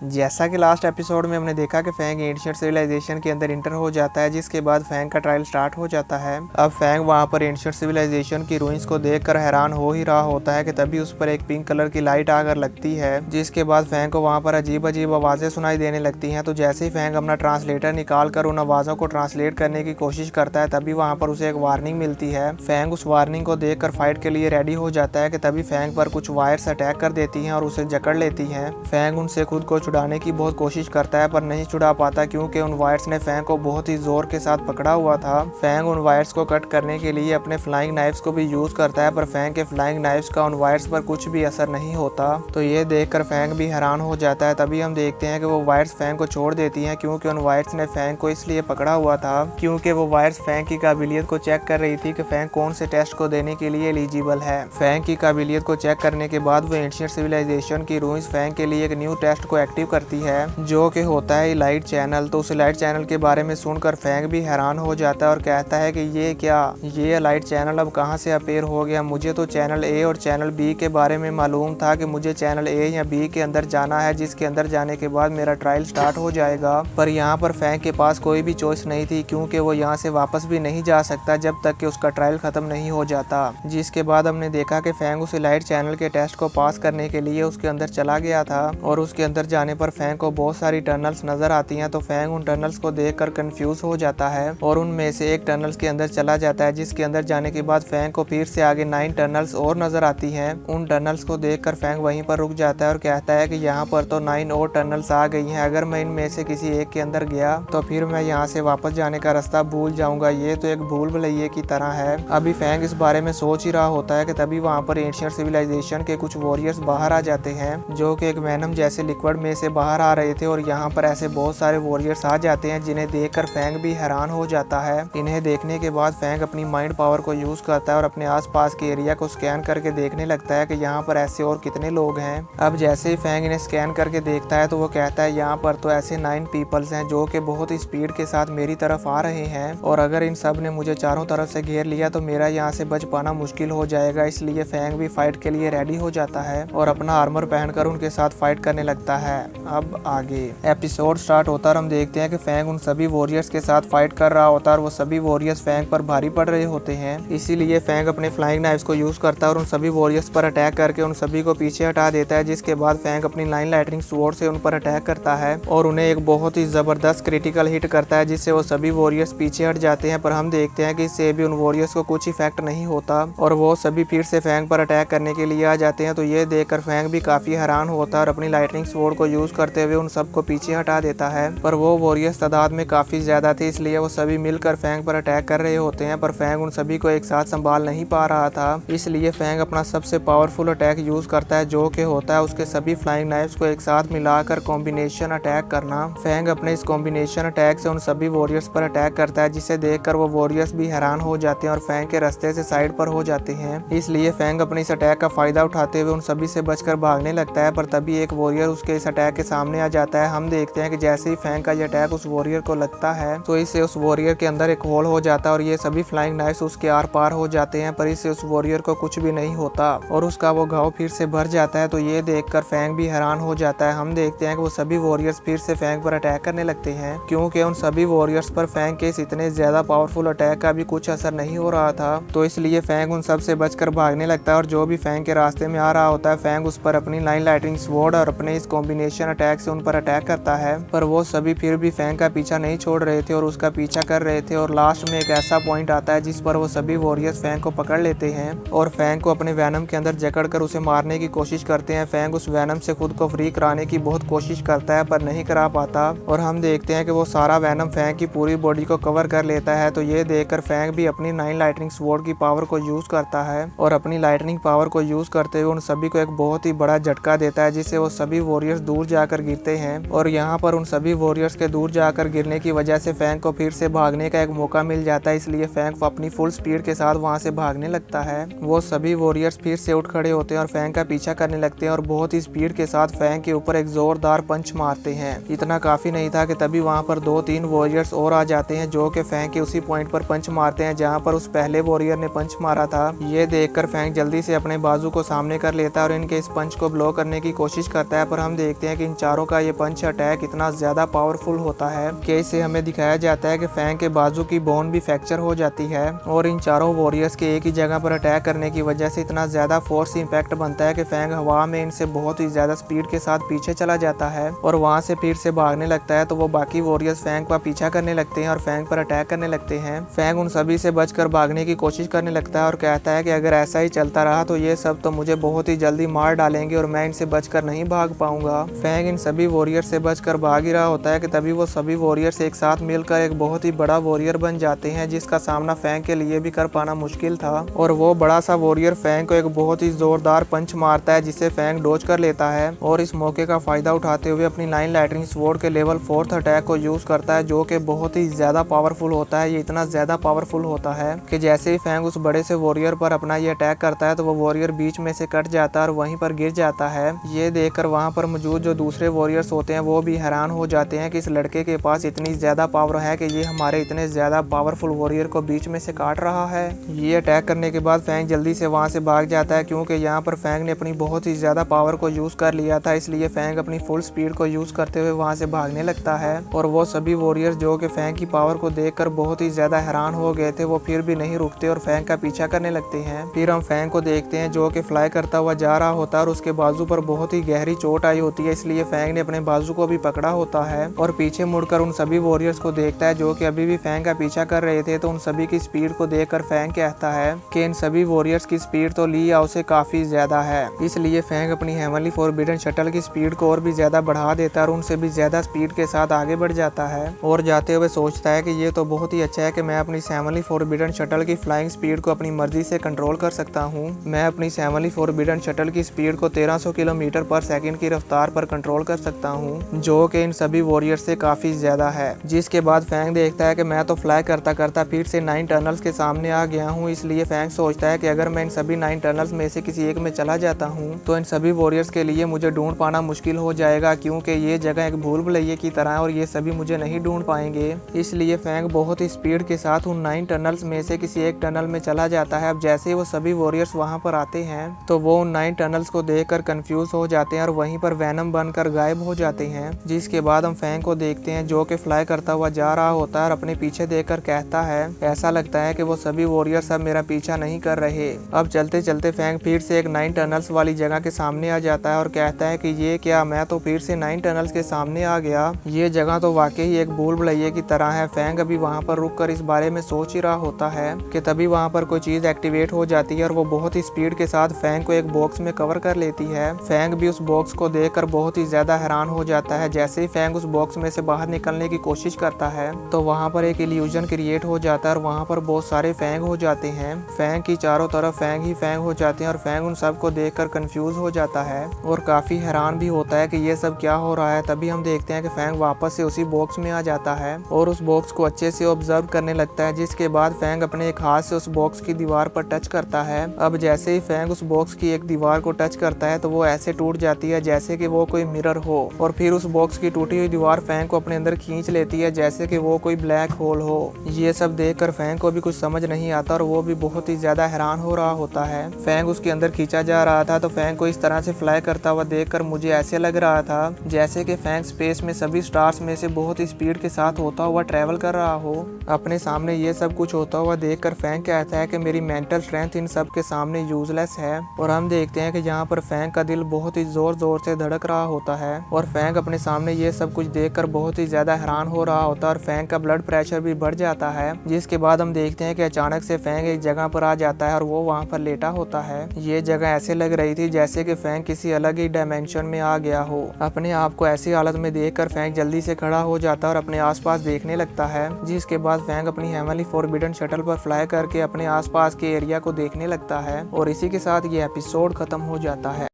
जैसा कि last episode में हमने देखा कि फैंग एंशिएंट सिविलाइजेशन के अंदर इंटर हो जाता है, जिसके बाद फैंग का ट्रायल स्टार्ट हो जाता है। अब फैंग वहां पर एंशिएंट सिविलाइजेशन की रूइंस को देखकर हैरान हो ही रहा होता है कि तभी उस पर एक पिंक कलर की लाइट आकर लगती है, जिसके बाद फैंग को वहां पर अजीब अजीब आवाजें सुनाई देने लगती हैं। तो जैसे ही फैंग अपना ट्रांसलेटर निकाल कर उन आवाजों को ट्रांसलेट करने की कोशिश करता है, तभी वहां पर उसे एक वार्निंग मिलती है। फैंग उस वार्निंग को देखकर फाइट के लिए रेडी हो जाता है कि तभी फैंग पर कुछ वायर्स अटैक कर देती हैं और उसे जकड़ लेती हैं। फैंग उनसे खुद को छुड़ाने की बहुत कोशिश करता है पर नहीं छुड़ा पाता, क्योंकि उन वायर्स ने फैंग को बहुत ही जोर के साथ पकड़ा हुआ था। फैंग उन वायर्स को कट करने के लिए अपने फ्लाइंग नाइफ्स को भी यूज करता है, पर फैंग के फ्लाइंग नाइफ्स का उन वायर्स पर कुछ भी असर नहीं होता। तो ये देखकर फैंग भी हैरान हो जाता है। तभी हम देखते हैं कि वो वायर्स फैंग को छोड़ देती हैं, क्योंकि उन वायर्स ने फैंग को इसलिए पकड़ा हुआ था क्योंकि वो वायर्स फैंग की काबिलियत को चेक कर रही थी कि फैंग कौन से टेस्ट को देने के लिए एलिजिबल है। फैंग की काबिलियत को चेक करने के बाद वो एंशिएंट सिविलाइजेशन की रूइंस फैंग के लिए एक न्यू टेस्ट को एक्टिव करती है, जो कि होता है लाइट चैनल। तो उस लाइट चैनल के बारे में सुनकर फैंग भी हैरान हो जाता है और कहता है कि ये क्या, ये लाइट चैनल अब कहां से अपेयर हो गया। मुझे तो चैनल ए और चैनल बी के बारे में मालूम था कि मुझे चैनल ए या बी के अंदर जाना है, जिसके अंदर जाने के बाद मेरा ट्रायल स्टार्ट हो जाएगा। पर यहाँ पर फैंग के पास कोई भी चॉइस नहीं थी, क्योंकि वो यहाँ से वापस भी नहीं जा सकता जब तक कि उसका ट्रायल खत्म नहीं हो जाता। जिसके बाद हमने देखा कि फैंग उस लाइट चैनल के टेस्ट को पास करने के लिए उसके अंदर चला गया था, और उसके अंदर जाने पर फैंग को बहुत सारी टनल्स नजर आती हैं। तो फैंग उन टनल्स को देखकर कंफ्यूज हो जाता है और उनमें से एक टनल्स के अंदर चला जाता है, जिसके अंदर जाने के बाद फैंग को फिर से आगे 9 टनल्स और नजर आती हैं। उन टनल्स को देखकर फैंग वहीं पर रुक जाता है और कहता है कि यहाँ पर तो 9 और टनल्स आ गई हैं। अगर मैं इनमें से किसी एक के अंदर गया तो फिर मैं यहाँ से वापस जाने का रास्ता भूल जाऊंगा। ये तो एक भूल भुलैया की तरह है। अभी फैंग इस बारे में सोच ही रहा होता है कि तभी वहाँ पर एंशिएंट सिविलाइजेशन के कुछ वॉरियर्स बाहर आ जाते हैं, जो कि एक वेनम जैसे लिक्विड में से बाहर आ रहे थे। और यहाँ पर ऐसे बहुत सारे वॉरियर्स आ जाते हैं, जिन्हें देखकर फैंग भी हैरान हो जाता है। इन्हें देखने के बाद फैंग अपनी माइंड पावर को यूज करता है और अपने आसपास के एरिया को स्कैन करके देखने लगता है कि यहाँ पर ऐसे और कितने लोग हैं। अब जैसे ही फैंग इन्हें स्कैन करके देखता है तो वो कहता है यहाँ पर तो ऐसे 9 पीपल्स हैं जो कि बहुत ही स्पीड के साथ मेरी तरफ आ रहे हैं, और अगर इन सब ने मुझे चारों तरफ से घेर लिया तो मेरा यहाँ से बच पाना मुश्किल हो जाएगा। इसलिए फैंग भी फाइट के लिए रेडी हो जाता है और अपना आर्मर पहनकर उनके साथ फाइट करने लगता है। अब आगे एपिसोड स्टार्ट होता है और हम देखते हैं कि फैंग उन सभी वॉरियर्स के साथ फाइट कर रहा होता है और वो सभी वॉरियर्स फैंग पर भारी पड़ रहे होते हैं। इसीलिए फैंग अपने फ्लाइंग नाइफ्स को यूज करता है और उन सभी वॉरियर्स पर अटैक करके उन सभी को पीछे हटा देता है। जिसके बाद फैंग अपनी 9 लाइटनिंग स्वॉर्ड से उन पर अटैक करता है और उन्हें एक बहुत ही जबरदस्त क्रिटिकल हिट करता है, जिससे वो सभी वॉरियर्स पीछे हट जाते हैं। पर हम देखते हैं कि इससे भी उन वॉरियर्स को कुछ इफेक्ट नहीं होता और वो सभी फिर से फैंग पर अटैक करने के लिए आ जाते हैं। तो ये देखकर फैंग भी काफी हैरान होता है और अपनी लाइटनिंग स्वॉर्ड को यूज करते हुए उन सबको पीछे हटा देता है। पर वो वॉरियर्स तादाद में काफी ज्यादा थे, इसलिए वो सभी मिलकर फैंग पर अटैक कर रहे होते हैं। पर फैंग उन सभी को एक साथ संभाल नहीं पा रहा था, इसलिए फैंग अपना सबसे पावरफुल अटैक यूज करता है, जो कि होता है उसके सभी फ्लाइंग नाइफ्स को एक साथ मिलाकर कॉम्बिनेशन अटैक करना। फैंग अपने इस कॉम्बिनेशन अटैक से उन सभी वॉरियर्स पर अटैक करता है, जिसे देखकर वो वॉरियर्स भी हैरान हो जाते हैं और फैंग के रास्ते से साइड पर हो जाते हैं। इसलिए फैंग अपने इस अटैक का फायदा उठाते हुए उन सभी से बचकर भागने लगता है। पर तभी एक वॉरियर उसके इस अटैक के सामने आ जाता है। हम देखते हैं कि जैसे ही फैंग का ये अटैक उस वॉरियर को लगता है तो इससे उस वॉरियर के अंदर एक होल हो जाता है और ये सभी फ्लाइंग नाइफ्स उसके आर पार हो जाते हैं, पर इससे उस वॉरियर को कुछ भी नहीं होता और उसका वो घाव फिर से भर जाता है। तो ये देखकर फैंग भी हैरान हो जाता है। हम देखते हैं कि वो सभी वॉरियर्स फिर से फैंग पर अटैक करने लगते हैं, क्योंकि उन सभी वॉरियर्स पर फैंग के इतने ज्यादा पावरफुल अटैक का भी कुछ असर नहीं हो रहा था। तो इसलिए फैंग उन सब से बचकर भागने लगता है और जो भी फैंग के रास्ते में आ रहा होता है फैंग उस पर अपनी 9 लाइटनिंग स्वॉर्ड और अपने इस कॉम्बिनेशन अटैक से उन पर अटैक करता है। पर वो सभी फिर भी फैंग का पीछा नहीं छोड़ रहे थे और उसका पीछा कर रहे थे। और लास्ट में एक ऐसा पॉइंट आता है जिस पर वो सभी वॉरियर्स फैंग को पकड़ लेते हैं और फैंग को अपने वैनम के अंदर जकड़कर उसे मारने की कोशिश करते हैं। फैंग उस वैनम से खुद को फ्री कराने की बहुत कोशिश करता है पर नहीं करा पाता और हम देखते हैं कि वो सारा वैनम फैंग की पूरी बॉडी को कवर कर लेता है। तो ये देखकर फैंग भी अपनी 9 लाइटनिंग स्वॉर्ड की पावर को यूज करता है और अपनी लाइटनिंग पावर को यूज करते हुए उन सभी को एक बहुत ही बड़ा झटका देता है, जिससे वो सभी वॉरियर्स दूर जाकर गिरते हैं। और यहाँ पर उन सभी वॉरियर्स के दूर जाकर गिरने की वजह से फैंग को फिर से भागने का एक मौका मिल जाता है, इसलिए फैंग अपनी फुल स्पीड के साथ वहाँ से भागने लगता है। वो सभी वॉरियर्स फिर से उठ खड़े होते हैं और फैंग का पीछा करने लगते हैं और बहुत ही स्पीड के साथ फैंग के ऊपर एक जोरदार पंच मारते हैं। इतना काफी नहीं था कि तभी वहाँ पर 2-3 वॉरियर्स और आ जाते हैं, जो कि फैंग के उसी पॉइंट पर पंच मारते हैं जहाँ पर उस पहले वॉरियर ने पंच मारा था। ये देखकर फैंग जल्दी से अपने बाजू को सामने कर लेता है और इनके इस पंच को ब्लॉक करने की कोशिश करता है। पर हम देखते हैं हैं कि इन चारों का ये पंच अटैक इतना ज़्यादा पावरफुल होता है कि इसे हमें दिखाया जाता है कि फैंग के बाजू की बोन भी फ्रैक्चर हो जाती है और इन चारों वॉरियर्स के एक ही जगह पर अटैक करने की वजह से इतना ज़्यादा फोर्स इम्पैक्ट बनता है कि फैंग हवा में इनसे बहुत ही ज़्यादा स्पीड के साथ पीछे चला जाता है और वहाँ से फिर से भागने लगता है। तो वो बाकी वॉरियर्स फैंग का पीछा करने लगते हैं और फैंग पर अटैक करने लगते हैं। फैंग उन सभी से बचकर भागने की कोशिश करने लगता है और कहता है कि अगर ऐसा ही चलता रहा तो ये सब तो मुझे बहुत ही जल्दी मार डालेंगे और मैं इनसे बचकर नहीं भाग पाऊंगा। फैंग इन सभी वॉरियर से बचकर भाग ही रहा होता है कि तभी वो सभी वॉरियर्स एक साथ मिलकर एक बहुत ही बड़ा वॉरियर बन जाते हैं, जिसका सामना फैंग के लिए भी कर पाना मुश्किल था। और वो बड़ा सा वॉरियर फैंग को एक बहुत ही जोरदार पंच मारता है, जिसे फैंग डॉज कर लेता है और इस मौके का फायदा उठाते हुए अपनी 9 लाइटनिंग स्वॉर्ड के लेवल 4th अटैक को यूज करता है, जो कि बहुत ही ज्यादा पावरफुल होता है। ये इतना ज्यादा पावरफुल होता है कि जैसे ही फैंग उस बड़े से वॉरियर पर अपना ये अटैक करता है तो वो वॉरियर बीच में से कट जाता है और वहीं पर गिर जाता है। ये देखकर वहां पर मौजूद जो दूसरे वॉरियर्स होते हैं वो भी हैरान हो जाते हैं कि इस लड़के के पास इतनी ज्यादा पावर है कि ये हमारे इतने ज्यादा पावरफुल वॉरियर को बीच में से काट रहा है। ये अटैक करने के बाद फैंग जल्दी से वहां से भाग जाता है, क्योंकि यहाँ पर फैंग ने अपनी बहुत ही ज्यादा पावर को यूज कर लिया था। इसलिए फैंग अपनी फुल स्पीड को यूज करते हुए वहां से भागने लगता है और वो सभी वॉरियर्स जो कि फैंग की पावर को देखकर बहुत ही ज्यादा हैरान हो गए थे, वो फिर भी नहीं रुकते और फैंग का पीछा करने लगते हैं। फिर हम फैंग को देखते हैं जो कि फ्लाई करता हुआ जा रहा होता है और उसके बाजू पर बहुत ही गहरी चोट आई होती है। इसलिए फैंग ने अपने बाजू को भी पकड़ा होता है और पीछे मुड़कर उन सभी वॉरियर्स को देखता है जो कि अभी भी फैंग का पीछा कर रहे थे। तो उन सभी की स्पीड को देखकर फैंग कहता है कि इन सभी वॉरियर्स की स्पीड तो ली आओ से काफी ज्यादा है। इसलिए फैंग अपनी हेवनली फॉरबिडन शटल की स्पीड को और भी ज्यादा बढ़ा देता है और उनसे भी ज्यादा स्पीड के साथ आगे बढ़ जाता है और जाते हुए सोचता है कि ये तो बहुत ही अच्छा है कि मैं अपनी हेवनली फॉरबिडन शटल की फ्लाइंग स्पीड को अपनी मर्जी से कंट्रोल कर सकता हूँ। मैं अपनी हेवनली फॉरबिडन शटल की स्पीड को 1300 किलोमीटर पर सेकंड की रफ्तार पर कंट्रोल कर सकता हूँ, जो कि इन सभी वॉरियर्स से काफी ज्यादा है। जिसके बाद फैंग देखता है कि मैं तो फ्लाई करता करता फिर से 9 टनल्स के सामने आ गया हूँ। इसलिए फैंग सोचता है कि अगर मैं इन सभी 9 टनल्स में से किसी एक में चला जाता हूँ तो इन सभी वॉरियर्स के लिए मुझे ढूंढ पाना मुश्किल हो जाएगा, क्योंकि ये जगह एक भूल भुलैया की तरह है और ये सभी मुझे नहीं ढूंढ पाएंगे। इसलिए फैंग बहुत ही स्पीड के साथ उन 9 टनल्स में से किसी एक टनल में चला जाता है। अब जैसे ही वो सभी वॉरियर्स वहां पर आते हैं तो वो उन 9 टनल्स को देखकर कंफ्यूज हो जाते हैं और वहीं पर वैनम बनकर गायब हो जाते हैं। जिसके बाद हम फैंग को देखते हैं जो कि फ्लाई करता हुआ जा रहा होता है और अपने पीछे देखकर कहता है ऐसा लगता है कि वो सभी वॉरियर्स अब मेरा पीछा नहीं कर रहे। अब चलते चलते फैंग फिर से एक 9 टनल्स वाली जगह के सामने आ जाता है और कहता है कि ये क्या, मैं तो फिर से 9 टनल्स के सामने आ गया। ये जगह तो वाकई एक भूल भुलैया की तरह है। फैंग अभी वहां पर रुककर इस बारे में सोच ही रहा होता है कि तभी वहां पर कोई चीज एक्टिवेट हो जाती है और वो बहुत ही स्पीड के साथ फैंग को एक बॉक्स में कवर कर लेती है। फैंग भी उस बॉक्स को देखकर बहुत ही ज्यादा हैरान हो जाता है। जैसे ही फैंग उस बॉक्स में से बाहर निकलने की कोशिश करता है तो वहां पर एक इल्यूजन क्रिएट हो जाता है और वहां पर बहुत सारे फैंग हो जाते हैं। फैंग की चारों तरफ फैंग ही फैंग हो जाते हैं और फैंग उन सब को देखकर कंफ्यूज हो जाता है और काफी हैरान भी होता है कि ये सब क्या हो रहा है। तभी हम देखते हैं कि फैंग वापस से उसी बॉक्स में आ जाता है और उस बॉक्स को अच्छे से ऑब्जर्व करने लगता है। जिसके बाद फैंग अपने एक हाथ से उस बॉक्स की दीवार पर टच करता है। अब जैसे ही फैंग उस बॉक्स की एक दीवार को टच करता है तो वो ऐसे टूट जाती है जैसे कि वो कोई मिरर हो और फिर उस बॉक्स की टूटी हुई दीवार फैंग को अपने अंदर खींच लेती है जैसे कि वो कोई ब्लैक होल हो। ये सब देखकर फैंग को भी कुछ समझ नहीं आता और वो भी बहुत ही ज्यादा हैरान हो रहा होता है। फैंग उसके अंदर खींचा जा रहा था तो फैंग को इस तरह से फ्लाई करता हुआ देखकर मुझे ऐसे लग रहा था जैसे कि फैंग स्पेस में सभी स्टार्स में से बहुत ही स्पीड के साथ होता हुआ ट्रेवल कर रहा हो। अपने सामने ये सब कुछ होता हुआ देखकर फैंग कहता है कि मेरी मेंटल स्ट्रेंथ इन सब के सामने यूजलेस है। और हम देखते हैं कि यहाँ पर फैंग का दिल बहुत ही जोर जोर से धड़क रहा होता है और फैंग अपने सामने ये सब कुछ देखकर बहुत ही ज्यादा हैरान हो रहा होता है और फैंग का ब्लड प्रेशर भी बढ़ जाता है। जिसके बाद हम देखते हैं कि अचानक से फैंग एक जगह पर आ जाता है और वो वहाँ पर लेटा होता है। ये जगह ऐसे लग रही थी जैसे कि फैंग किसी अलग ही डायमेंशन में आ गया हो। अपने आप को ऐसी हालत में देखकर फैंग जल्दी से खड़ा हो जाता है और अपने आसपास देखने लगता है। जिसके बाद फैंग अपनी हेवनली फॉरबिडन शटल पर फ्लाई करके अपने आसपास के एरिया को देखने लगता है और इसी के साथ ये एपिसोड खत्म हो जाता है।